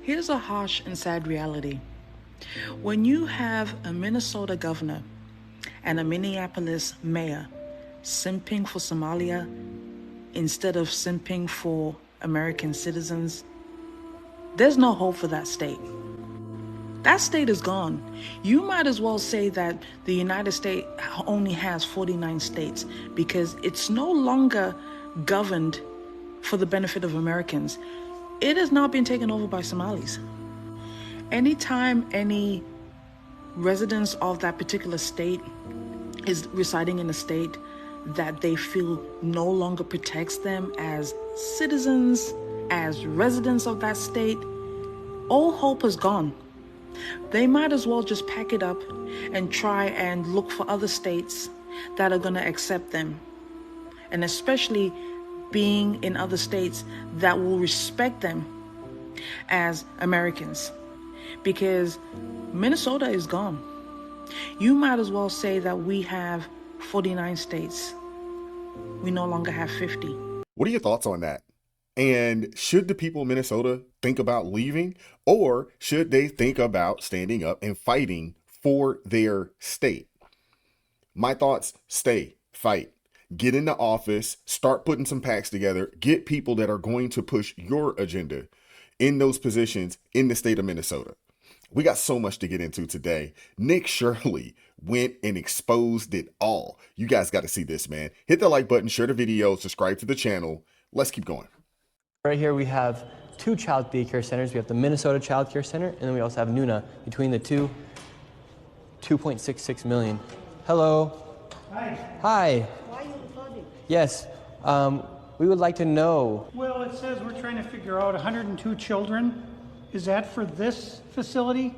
Here's a harsh and sad reality. When you have a Minnesota governor and a Minneapolis mayor simping for Somalia instead of simping for American citizens, there's no hope for that state. That state is gone. You might as well say that the United States only has 49 states because it's no longer governed for the benefit of Americans. It has now been taken over by Somalis. Anytime any residents of that particular state is residing in a state that they feel no longer protects them as citizens, as residents of that state, all hope is gone. They might as well just pack it up and try and look for other states that are going to accept them. And especially being in other states that will respect them as Americans. Because Minnesota is gone. You might as well say that we have 49 states. We no longer have 50. What are your thoughts on that? And should the people of Minnesota think about leaving, or should they think about standing up and fighting for their state? My thoughts: stay, fight, get into office, start putting some PACs together, get people that are going to push your agenda in those positions in the state of Minnesota. We got so much to get into today. Nick Shirley went and exposed it all. You guys got to see this, man. Hit the like button, share the video, subscribe to the channel. Let's keep going. Right here we have two child daycare centers. We have the Minnesota Child Care Center, and then we also have Nuna. Between the two, 2.66 million. Hello. Hi. Hi. Why are you recording? Yes. We would like to know. Well, it says we're trying to figure out 102 children. Is that for this facility?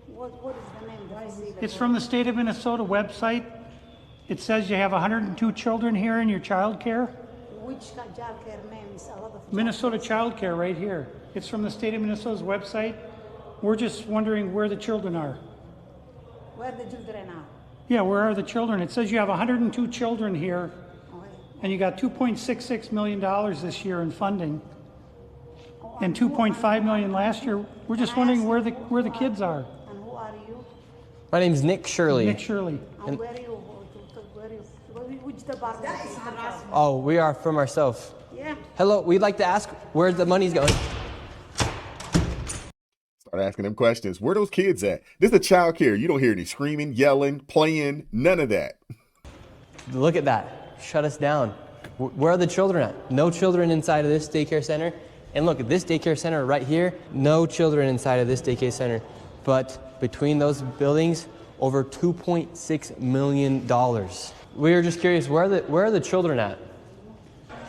What is the name? Why is it? It's from the state of Minnesota website. It says you have 102 children here in your child care. Which child care names? A lot of Minnesota Child Care right here. It's from the state of Minnesota's website. We're just wondering where the children are. Where the children are? Yeah, where are the children? It says you have 102 children here, Okay. and you got $2.66 million this year in funding, and $2.5 million last year. We're just wondering where the kids are. And who are you? My name's Nick Shirley. Nick Shirley. And where are you? Which department? Oh, we are from ourselves. Yeah. Hello, we'd like to ask where the money's going. Start asking them questions. Where are those kids at? This is a child care. You don't hear any screaming, yelling, playing, none of that. Look at that. Shut us down. Where are the children at? No children inside of this daycare center. And look at this daycare center right here. No children inside of this daycare center. But between those buildings, over $2.6 million. We are just curious, where are the children at?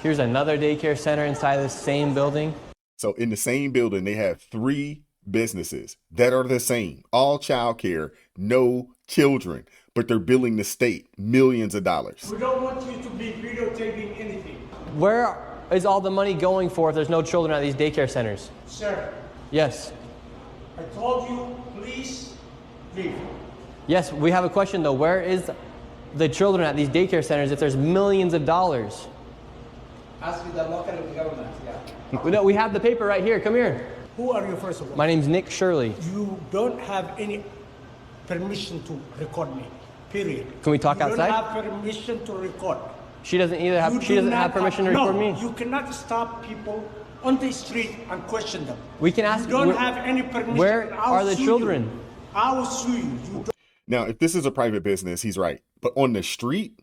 Here's another daycare center inside of the same building. So in the same building, they have 3 businesses that are the same. All child care, no children, but they're billing the state millions of dollars. We don't want you to be videotaping anything. Where is all the money going for if there's no children at these daycare centers? Sir, Yes. I told you, please leave. Yes, we have a question though. Where is the children at these daycare centers if there's millions of dollars? Ask the local government, yeah. We have the paper right here. Come here. Who are you, first of all? My name's Nick Shirley. You don't have any permission to record me, period. Can we talk outside? You don't have permission to record. She doesn't either have. You She do doesn't not have permission to record no, me. you cannot stop people on the street and question them. We can ask. You don't have any permission. Where I'll are the sue children? You. I will sue you. You don't. Now, if this is a private business, he's right. But on the street,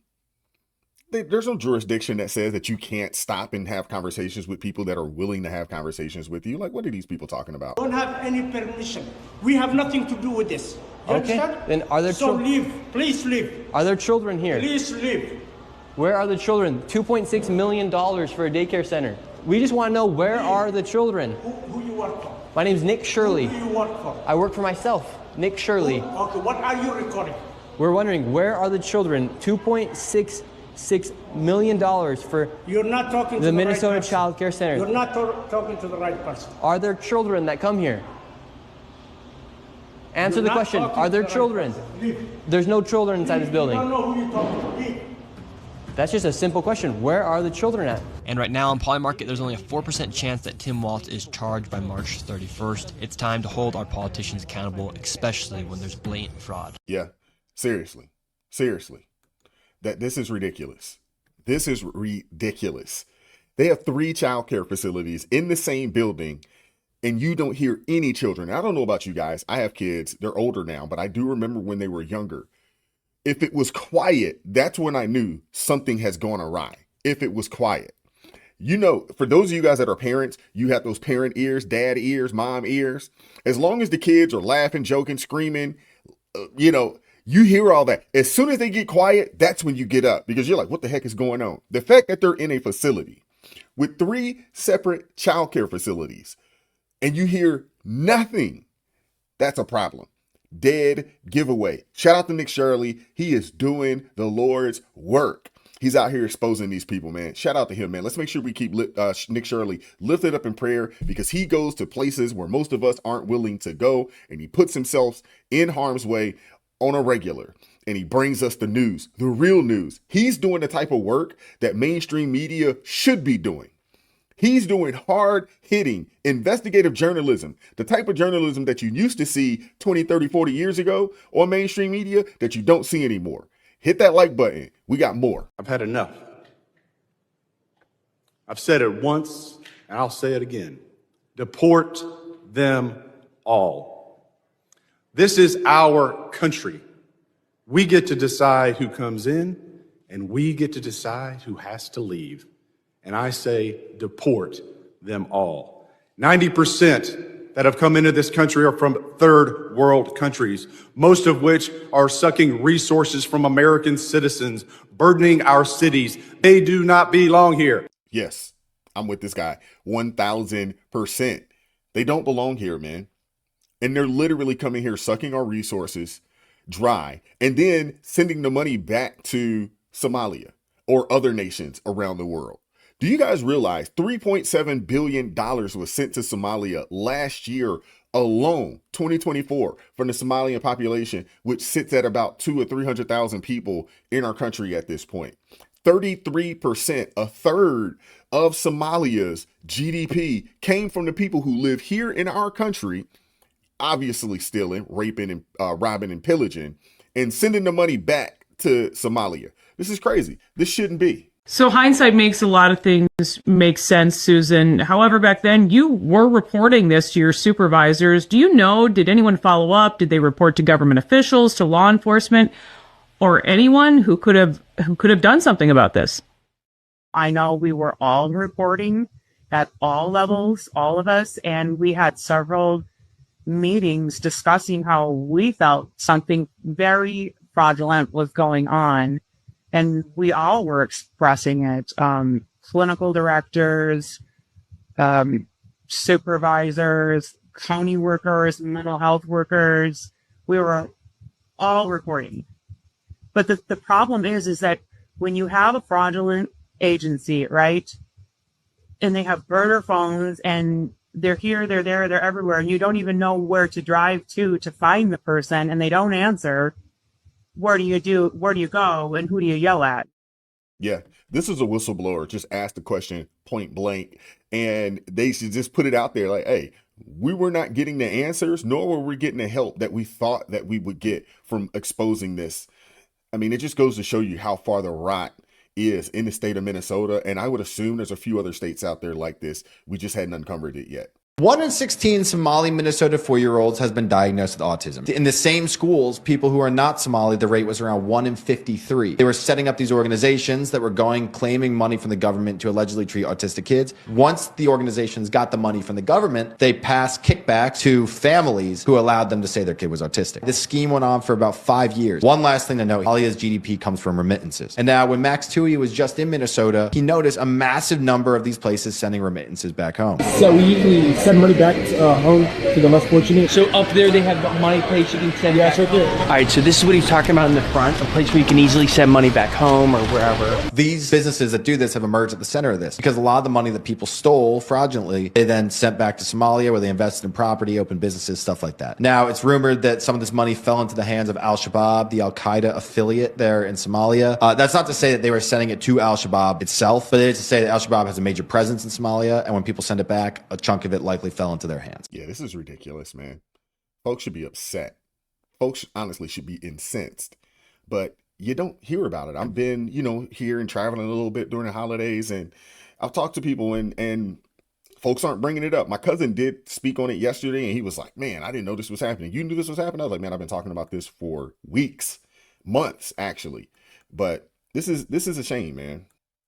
there's no jurisdiction that says that you can't stop and have conversations with people that are willing to have conversations with you. Like, what are these people talking about? Don't have any permission. We have nothing to do with this. You Okay. understand? Then are there So leave. Please leave. Are there children here? Please leave. Where are the children? $2.6 million for a daycare center. We just want to know, where are the children? Who you work for? My name's Nick Shirley. Who do you work for? I work for myself, Nick Shirley. Okay, what are you recording? We're wondering, where are the children? $2.66 million for You're not talking to the the Minnesota right person. Child Care Center. You're not talking to the right person. Are there children that come here? Answer You're the not question. talking Are to there the right children? person. Leave. There's no children inside this You building. don't know who you're talking to. Leave. That's just a simple question. Where are the children at? And right now on Polymarket, there's only a 4% chance that Tim Walz is charged by March 31st. It's time to hold our politicians accountable, especially when there's blatant fraud. Yeah, seriously. This is ridiculous. This is ridiculous. They have 3 child care facilities in the same building, and you don't hear any children. I don't know about you guys. I have kids. They're older now, but I do remember when they were younger. If it was quiet, that's when I knew something has gone awry. If it was quiet. You know, for those of you guys that are parents, you have those parent ears, dad ears, mom ears. As long as the kids are laughing, joking, screaming, you hear all that. As soon as they get quiet, that's when you get up because you're like, what the heck is going on? The fact that they're in a facility with 3 separate childcare facilities and you hear nothing, that's a problem. Dead giveaway. Shout out to Nick Shirley. He is doing the Lord's work. He's out here exposing these people, man. Shout out to him, man. Let's make sure we keep Nick Shirley lifted up in prayer because he goes to places where most of us aren't willing to go, and he puts himself in harm's way on a regular, and he brings us the news, the real news. He's doing the type of work that mainstream media should be doing. He's doing hard-hitting investigative journalism, the type of journalism that you used to see 20, 30, 40 years ago on mainstream media that you don't see anymore. Hit that like button. We got more. I've had enough. I've said it once, and I'll say it again. Deport them all. This is our country. We get to decide who comes in, and we get to decide who has to leave. And I say, deport them all. 90% that have come into this country are from third world countries, most of which are sucking resources from American citizens, burdening our cities. They do not belong here. Yes, I'm with this guy 1,000%. They don't belong here, man. And they're literally coming here, sucking our resources dry, and then sending the money back to Somalia or other nations around the world. Do you guys realize $3.7 billion was sent to Somalia last year alone, 2024, from the Somalian population, which sits at about 200,000 or 300,000 people in our country at this point? 33%, a third of Somalia's GDP came from the people who live here in our country, obviously stealing, raping, and robbing and pillaging, and sending the money back to Somalia. This is crazy. This shouldn't be. So hindsight makes a lot of things make sense, Susan. However, back then you were reporting this to your supervisors. Do you know, did anyone follow up? Did they report to government officials, to law enforcement, or anyone who could have done something about this? I know we were all reporting at all levels, all of us, and we had several meetings discussing how we felt something very fraudulent was going on. And we all were expressing it. Clinical directors, supervisors, county workers, mental health workers. We were all reporting. But the problem is that when you have a fraudulent agency, right, and they have burner phones and they're here, they're there, they're everywhere, and you don't even know where to drive to find the person, and they don't answer, where do you go, and who do you yell at? Yeah, this is a whistleblower. Just asked the question point blank, and they should just put it out there like, hey, we were not getting the answers, nor were we getting the help that we thought that we would get from exposing this. I mean, it just goes to show you how far the rot is in the state of Minnesota. And I would assume there's a few other states out there like this. We just hadn't uncovered it yet. 1 in 16 Somali Minnesota 4-year-olds has been diagnosed with autism. In the same schools, people who are not Somali, the rate was around 1 in 53. They were setting up these organizations that were claiming money from the government to allegedly treat autistic kids. Once the organizations got the money from the government, they passed kickbacks to families who allowed them to say their kid was autistic. This scheme went on for about 5 years. One last thing to note, Somalia's GDP comes from remittances. And now when Max Tui was just in Minnesota, he noticed a massive number of these places sending remittances back home. So we usually send money back home to the less fortunate. So up there they have money place you can send back right there. All right, so this is what he's talking about in the front, a place where you can easily send money back home or wherever. These businesses that do this have emerged at the center of this because a lot of the money that people stole fraudulently, they then sent back to Somalia where they invested in property, opened businesses, stuff like that. Now, it's rumored that some of this money fell into the hands of Al-Shabaab, the Al-Qaeda affiliate there in Somalia. That's not to say that they were sending it to Al-Shabaab itself, but it is to say that Al-Shabaab has a major presence in Somalia, and when people send it back, a chunk of it likely fell into their hands. Yeah, this is ridiculous, man. Folks should be upset. Folks honestly should be incensed, but you don't hear about it. I've been, here and traveling a little bit during the holidays, and I've talked to people and folks aren't bringing it up. My cousin did speak on it yesterday, and he was like, man, I didn't know this was happening. You knew this was happening? I was like, man, I've been talking about this for weeks, months, actually. But this is a shame, man.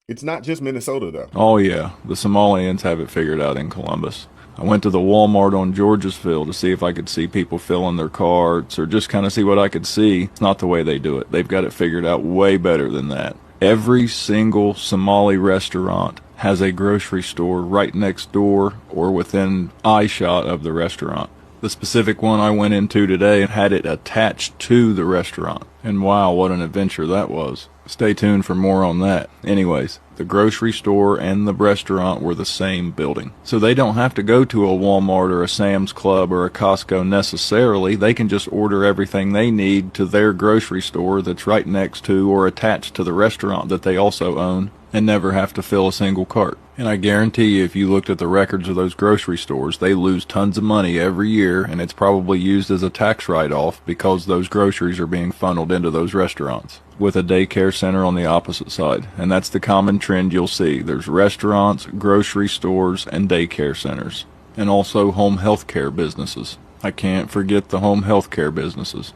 It's not just Minnesota, though. Oh, yeah. The Somalians have it figured out in Columbus. I went to the Walmart on Georgesville to see if I could see people filling their carts or just kind of see what I could see. It's not the way they do it. They've got it figured out way better than that. Every single Somali restaurant has a grocery store right next door or within eyeshot of the restaurant. The specific one I went into today had it attached to the restaurant. And wow, what an adventure that was. Stay tuned for more on that. Anyways, the grocery store and the restaurant were the same building. So they don't have to go to a Walmart or a Sam's Club or a Costco necessarily. They can just order everything they need to their grocery store that's right next to or attached to the restaurant that they also own and never have to fill a single cart. And I guarantee you, if you looked at the records of those grocery stores, they lose tons of money every year, and it's probably used as a tax write-off because those groceries are being funneled into those restaurants, with a daycare center on the opposite side. And that's the common trend you'll see. There's restaurants, grocery stores, and daycare centers, and also home health care businesses. I can't forget the home health care businesses.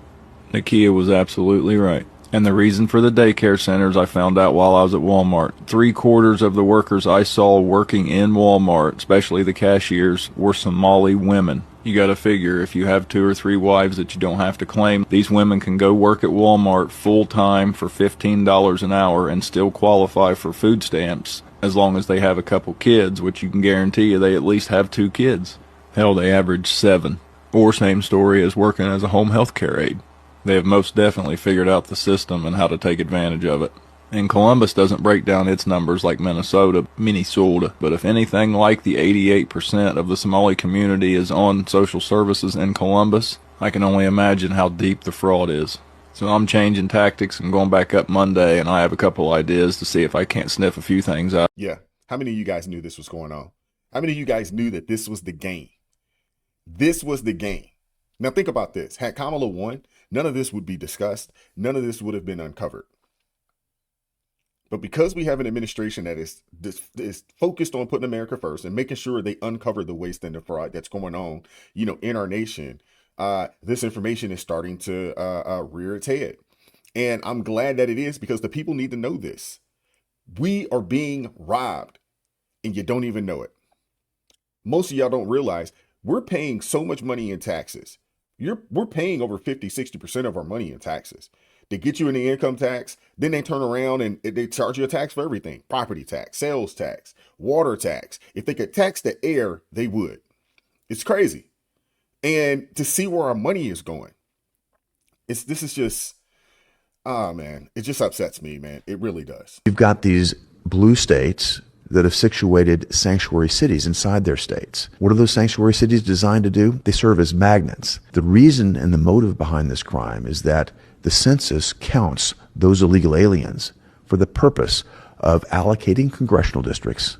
Nakia was absolutely right. And the reason for the daycare centers I found out while I was at Walmart. 3/4 of the workers I saw working in Walmart, especially the cashiers, were Somali women. You gotta figure if you have 2 or 3 wives that you don't have to claim, these women can go work at Walmart full time for $15 an hour and still qualify for food stamps as long as they have a couple kids, which you can guarantee you they at least have 2 kids. Hell, they average 7. Or same story as working as a home health care aide. They have most definitely figured out the system and how to take advantage of it. And Columbus doesn't break down its numbers like Minnesota, but if anything like the 88% of the Somali community is on social services in Columbus, I can only imagine how deep the fraud is. So I'm changing tactics and going back up Monday, and I have a couple ideas to see if I can't sniff a few things out. Yeah. How many of you guys knew this was going on? How many of you guys knew that this was the game? This was the game. Now think about this. Had Kamala won, none of this would be discussed. None of this would have been uncovered. But because we have an administration that is focused on putting America first and making sure they uncover the waste and the fraud that's going on, in our nation, this information is starting to rear its head. And I'm glad that it is, because the people need to know this. We are being robbed, and you don't even know it. Most of y'all don't realize we're paying so much money in taxes. We're paying over 50-60% of our money in taxes. They get you in the income tax, then they turn around and they charge you a tax for everything. Property tax, sales tax, water tax. If they could tax the air, they would. It's crazy. And to see where our money is going, this is just, man, it just upsets me, man. It really does. You've got these blue states that have situated sanctuary cities inside their states. What are those sanctuary cities designed to do? They serve as magnets. The reason and the motive behind this crime is that the census counts those illegal aliens for the purpose of allocating congressional districts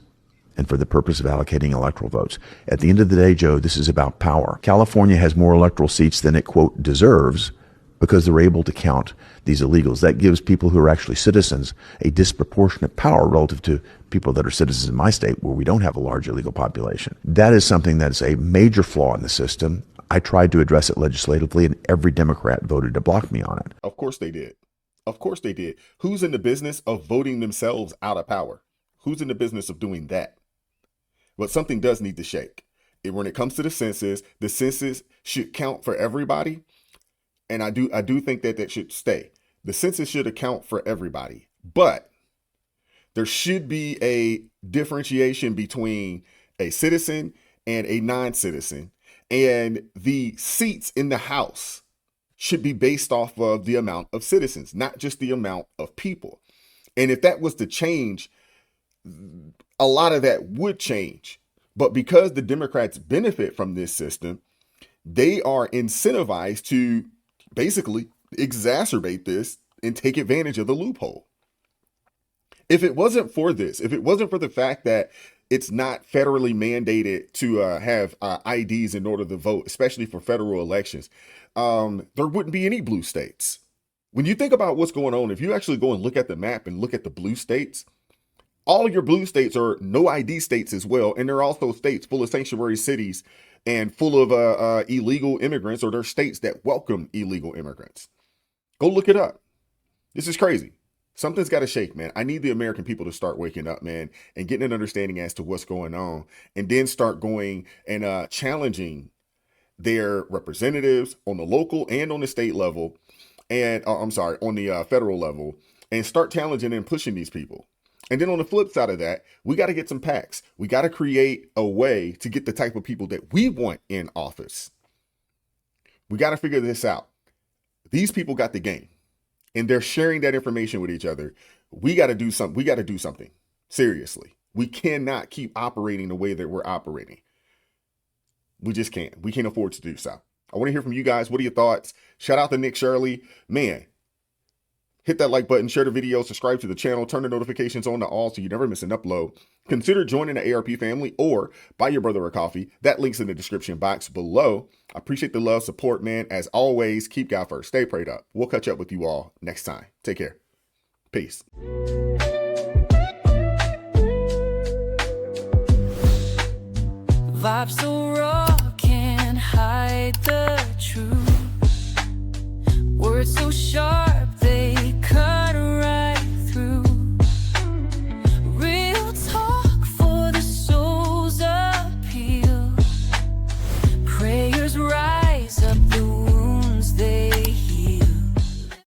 and for the purpose of allocating electoral votes. At the end of the day, Joe, this is about power. California has more electoral seats than it, quote, deserves, because they're able to count these illegals. That gives people who are actually citizens a disproportionate power relative to people that are citizens in my state where we don't have a large illegal population. That is something that is a major flaw in the system. I tried to address it legislatively, and every Democrat voted to block me on it. Of course they did. Of course they did. Who's in the business of voting themselves out of power? Who's in the business of doing that? But something does need to shake. When it comes to the census should count for everybody. And I do think that should stay. The census should account for everybody, but there should be a differentiation between a citizen and a non-citizen. And the seats in the House should be based off of the amount of citizens, not just the amount of people. And if that was to change, a lot of that would change. But because the Democrats benefit from this system, they are incentivized to basically exacerbate this and take advantage of the loophole. If it wasn't for this, if it wasn't for the fact that it's not federally mandated to have IDs in order to vote, especially for federal elections, there wouldn't be any blue states. When you think about what's going on, if you actually go and look at the map and look at the blue states, all of your blue states are no ID states as well. And they're also states full of sanctuary cities and full of illegal immigrants, or they're states that welcome illegal immigrants. Go look it up. This is crazy. Something's got to shake, man. I need the American people to start waking up, man, and getting an understanding as to what's going on, and then start going and challenging their representatives on the local and on the state level, and on the federal level, and start challenging and pushing these people. And then on the flip side of that, we got to get some PACs. We got to create a way to get the type of people that we want in office. We got to figure this out. These people got the game, and they're sharing that information with each other. We got to do something. We got to do something. Seriously. We cannot keep operating the way that we're operating. We just can't. We can't afford to do so. I want to hear from you guys. What are your thoughts? Shout out to Nick Shirley. Man, hit that like button, share the video, subscribe to the channel, turn the notifications on to all so you never miss an upload. Consider joining the ARP family or buy your brother a coffee. That link's in the description box below. I appreciate the love, support, man. As always, keep God first. Stay prayed up. We'll catch up with you all next time. Take care. Peace.